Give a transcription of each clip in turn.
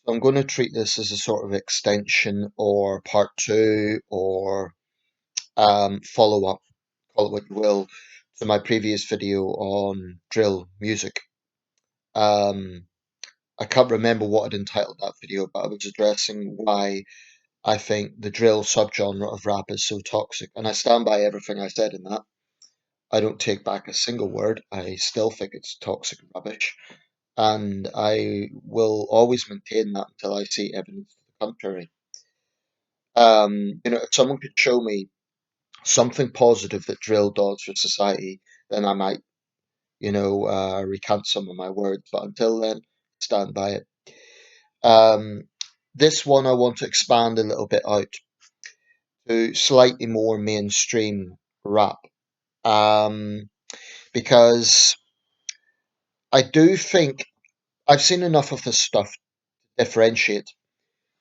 So I'm going to treat this as a sort of extension or part two or follow up, call it what you will, to my previous video on drill music. Um, I can't remember what I'd entitled that video, but I was addressing why I think the drill subgenre of rap is so toxic. And I stand by everything I said in that. I don't take back a single word. I still think it's toxic rubbish. And I will always maintain that until I see evidence to the contrary. If someone could show me something positive that drill does for society, then I might, recant some of my words. But until then, stand by it. Um, this one I want to expand a little bit out to slightly more mainstream rap. Um, because I do think I've seen enough of this stuff to differentiate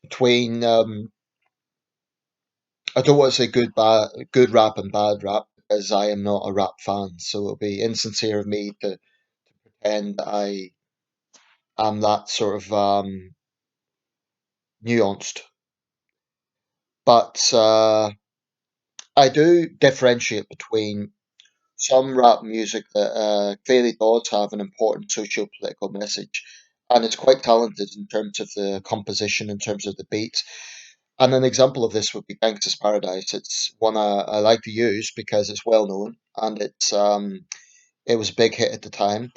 between I don't want to say good rap and bad rap because I am not a rap fan, so it'll be insincere of me to pretend that I am that sort of nuanced. But I do differentiate between some rap music that clearly does have an important socio-political message, and it's quite talented in terms of the composition, in terms of the beats. And an example of this would be Gangsta's Paradise. It's one I like to use because it's well known and it was a big hit at the time.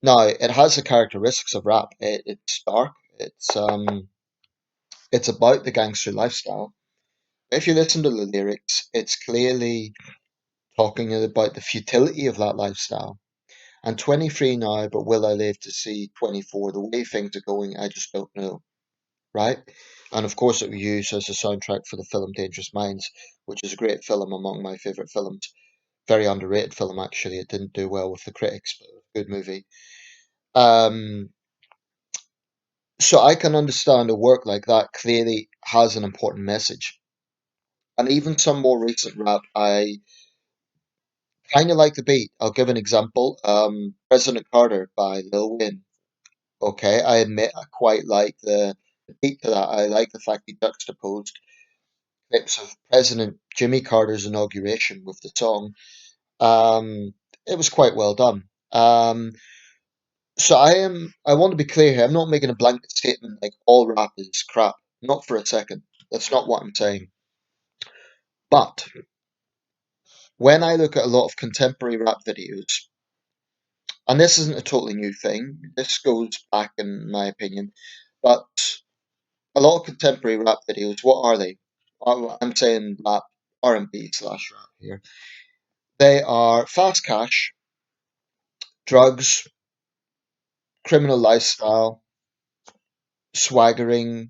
Now it has the characteristics of rap. It's dark. It's about the gangster lifestyle. If you listen to the lyrics, it's clearly talking about the futility of that lifestyle. I'm 23 now, but will I live to see 24? The way things are going, I just don't know, right? And of course, it was used as a soundtrack for the film Dangerous Minds, which is a great film, among my favourite films. Very underrated film, actually. It didn't do well with the critics, but it was a good movie. Um, so I can understand a work like that clearly has an important message. And even some more recent rap, I kind of like the beat. I'll give an example. President Carter by Lil Wayne. Okay, I admit I quite like the beat to that. I like the fact he juxtaposed clips of President Jimmy Carter's inauguration with the song. Um, it was quite well done. So I want to be clear here. I'm not making a blanket statement like all rap is crap. Not for a second. That's not what I'm saying. But when I look at a lot of contemporary rap videos, and this isn't a totally new thing, this goes back in my opinion, but a lot of contemporary rap videos, what are they? I'm saying rap, R&B slash rap here. They are fast cash, drugs, criminal lifestyle, swaggering,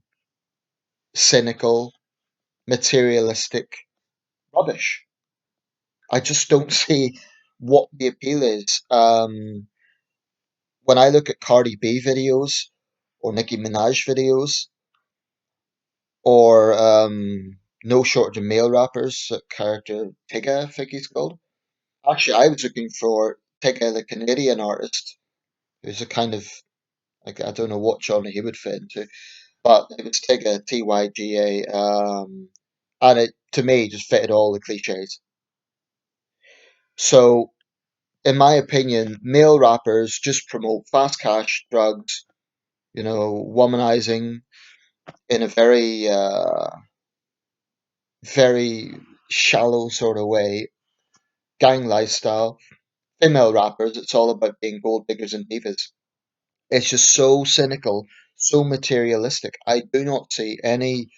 cynical, materialistic rubbish. I just don't see what the appeal is. When I look at Cardi B videos or Nicki Minaj videos or no shortage of male rappers, character Tigga, I think he's called. Actually, I was looking for Tigga, the Canadian artist, who's a kind of like I don't know what genre he would fit into, but it was Tigga, Tyga, and it to me just fitted all the cliches. So, in my opinion, male rappers just promote fast cash, drugs, womanizing in a very shallow sort of way, gang lifestyle. Female rappers, it's all about being gold diggers and divas. It's just so cynical, so materialistic. I do not see any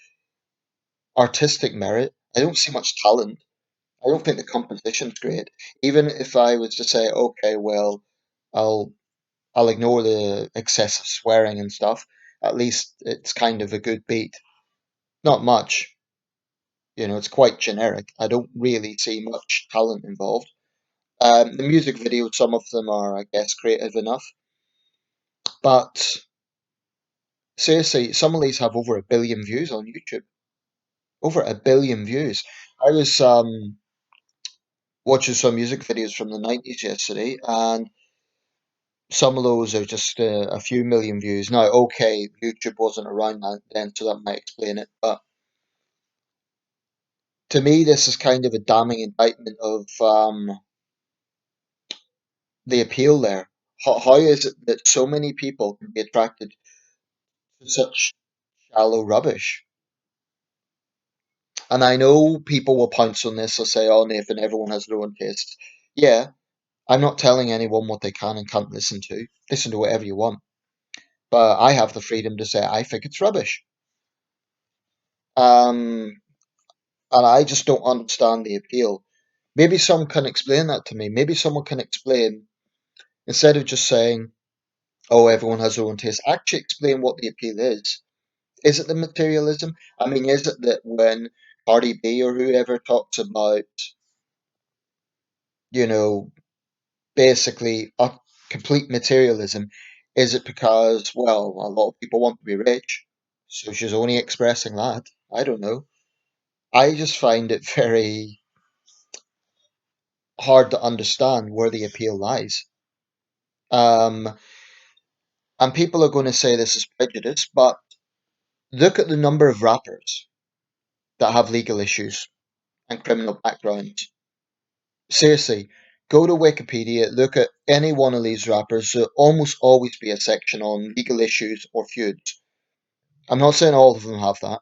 artistic merit. I don't see much talent. I don't think the composition's great. Even if I was to say, okay, well, I'll I'll ignore the excessive swearing and stuff. At least it's kind of a good beat. Not much, it's quite generic. I don't really see much talent involved. The music videos, some of them are, I guess, creative enough, but seriously, some of these have over 1 billion views on YouTube. Over 1 billion views. I was watching some music videos from the 90s yesterday, and Some of those are just a few million views. Now, okay, YouTube wasn't around then, so that might explain it. But to me, this is kind of a damning indictment of the appeal there. How is it that so many people can be attracted to such shallow rubbish? And I know people will pounce on this or say, oh, Nathan, everyone has their own taste. Yeah, I'm not telling anyone what they can and can't listen to. Listen to whatever you want. But I have the freedom to say I think it's rubbish. Um, and I just don't understand the appeal. Maybe someone can explain that to me. Maybe someone can explain, instead of just saying, oh, everyone has their own taste, actually explain what the appeal is. Is it the materialism? I mean, is it that when Cardi B or whoever talks about, you know, basically a complete materialism, is it because, well, a lot of people want to be rich, so she's only expressing that? I don't know. I just find it very hard to understand where the appeal lies. Um, and people are going to say this is prejudice, but look at the number of rappers that have legal issues and criminal backgrounds. Seriously, go to Wikipedia, look at any one of these rappers. There'll almost always be a section on legal issues or feuds. I'm not saying all of them have that,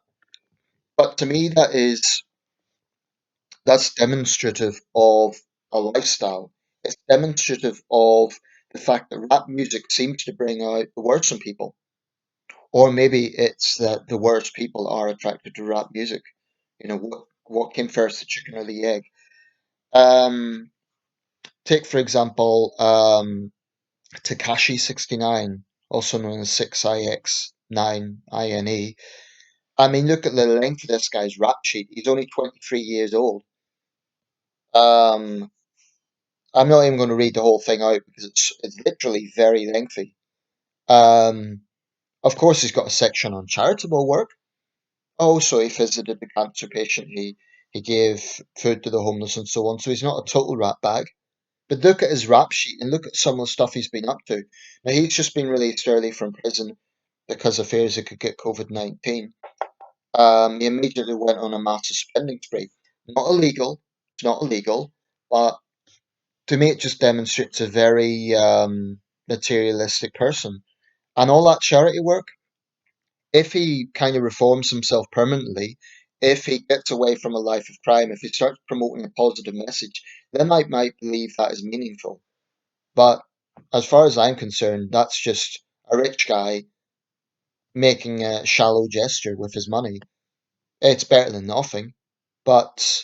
but to me that's demonstrative of a lifestyle. It's demonstrative of the fact that rap music seems to bring out the worst in people. Or maybe it's that the worst people are attracted to rap music. What came first, the chicken or the egg? Um, Take for example, Takashi 69, also known as 6ix9 INE. I mean, look at the length of this guy's rap sheet. He's only 23 years old. Um, I'm not even going to read the whole thing out because it's literally very lengthy. Um, of course, he's got a section on charitable work. Also, he visited the cancer patient. He gave food to the homeless and so on. So he's not a total rat bag. But look at his rap sheet and look at some of the stuff he's been up to. Now he's just been released early from prison because of fears he could get COVID-19. He immediately went on a massive spending spree. Not illegal. It's not illegal, but to me it just demonstrates a very materialistic person. And all that charity work, if he kind of reforms himself permanently, if he gets away from a life of crime, if he starts promoting a positive message, then I might believe that is meaningful. But as far as I'm concerned, that's just a rich guy making a shallow gesture with his money. It's better than nothing. But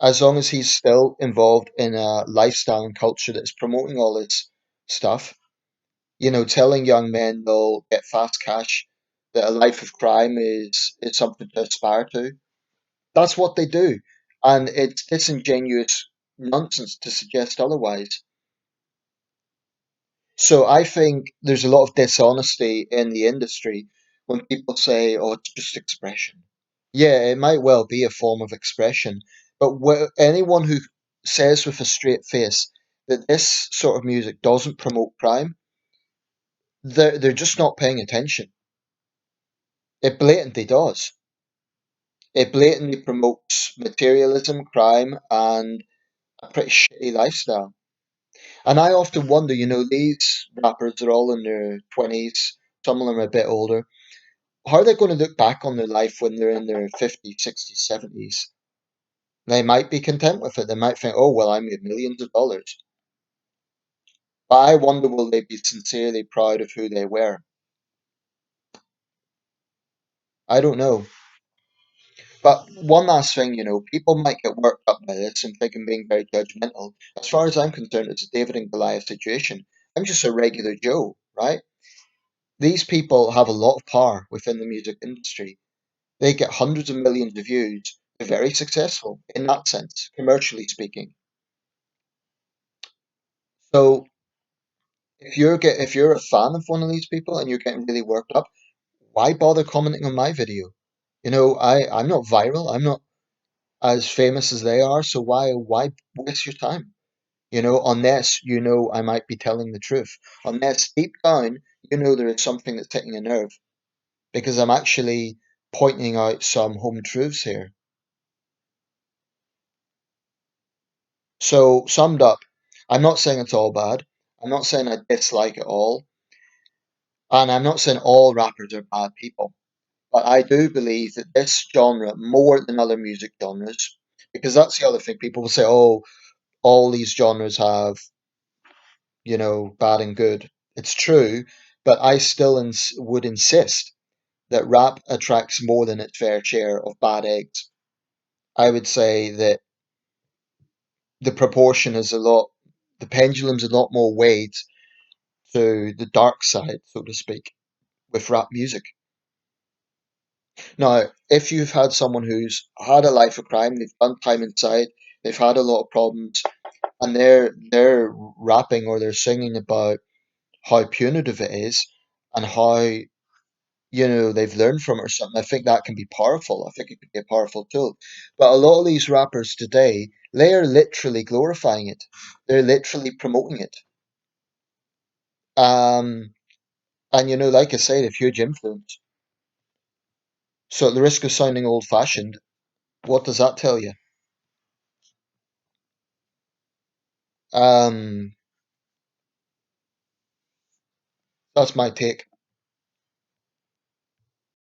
as long as he's still involved in a lifestyle and culture that's promoting all this stuff, telling young men they'll get fast cash, that a life of crime is something to aspire to, that's what they do. And it's disingenuous nonsense to suggest otherwise. So I think there's a lot of dishonesty in the industry when people say, "Oh, it's just expression." Yeah, it might well be a form of expression, but anyone who says with a straight face that this sort of music doesn't promote crime, they're just not paying attention. It blatantly does. It blatantly promotes materialism, crime, and a pretty shitty lifestyle. And I often wonder, these rappers are all in their 20s, some of them are a bit older. How are they going to look back on their life when they're in their 50s, 60s, 70s? They might be content with it. They might think, oh, well, I made millions of dollars. But I wonder, will they be sincerely proud of who they were? I don't know. But one last thing, people might get worked up by this and think I'm being very judgmental. As far as I'm concerned, it's a David and Goliath situation. I'm just a regular Joe, right? These people have a lot of power within the music industry. They get hundreds of millions of views. They're very successful in that sense, commercially speaking. So if you're a fan of one of these people and you're getting really worked up, why bother commenting on my video? I'm not viral. I'm not as famous as they are. So why waste your time? Unless I might be telling the truth. Unless deep down, there is something that's hitting a nerve. Because I'm actually pointing out some home truths here. So, summed up, I'm not saying it's all bad. I'm not saying I dislike it all. And I'm not saying all rappers are bad people. But I do believe that this genre, more than other music genres, because that's the other thing, people will say, oh, all these genres have, bad and good. It's true, but I still would insist that rap attracts more than its fair share of bad eggs. I would say that the proportion is the pendulum's a lot more weighed to the dark side, so to speak, with rap music. Now, if you've had someone who's had a life of crime, they've done time inside, they've had a lot of problems, and they're rapping or they're singing about how punitive it is and how they've learned from it or something. I think that can be powerful. I think it could be a powerful tool. But a lot of these rappers today, they are literally glorifying it. They're literally promoting it. Um, and like I said, a huge influence. So at the risk of sounding old-fashioned, what does that tell you? Um, that's my take.